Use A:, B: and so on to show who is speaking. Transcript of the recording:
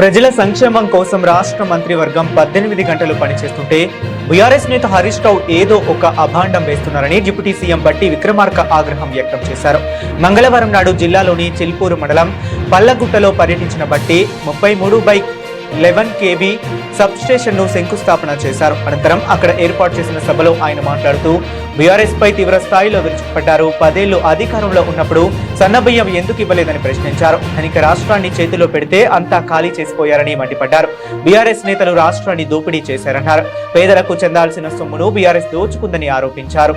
A: ప్రజల సంక్షేమం కోసం రాష్ట్ర మంత్రివర్గం 18 గంటలు పనిచేస్తుంటే బీఆర్ఎస్ నేత హరీష్ రావు ఏదో ఒక అభాండం వేస్తున్నారని డిప్యూటీ సీఎం బట్టి విక్రమార్క ఆగ్రహం వ్యక్తం చేశారు. మంగళవారం నాడు జిల్లాలోని చిల్పూరు మండలం పల్లగుట్టలో పర్యటించిన బట్టి 33/11 kV సబ్ స్టేషన్ ను శంకుస్థాపన చేశారు. అనంతరం అక్కడ ఏర్పాటు చేసిన సభలో ఆయన మాట్లాడుతూ బీఆర్ఎస్ పై తీవ్ర స్థాయిలో విరుచుకుపడ్డారు. 10 ఏళ్లు అధికారంలో ఉన్నప్పుడు సన్నబియ్యం ఎందుకు ఇవ్వలేదని ప్రశ్నించారు. ధనిక రాష్ట్రాన్ని చేతిలో పెడితే అంతా ఖాళీ చేసిపోయారని మండిపడ్డారు. బీఆర్ఎస్ నేతలు రాష్ట్రాన్ని దోపిడీ చేశారన్నారు. పేదలకు చెందాల్సిన సొమ్మును బీఆర్ఎస్ దోచుకుందని ఆరోపించారు.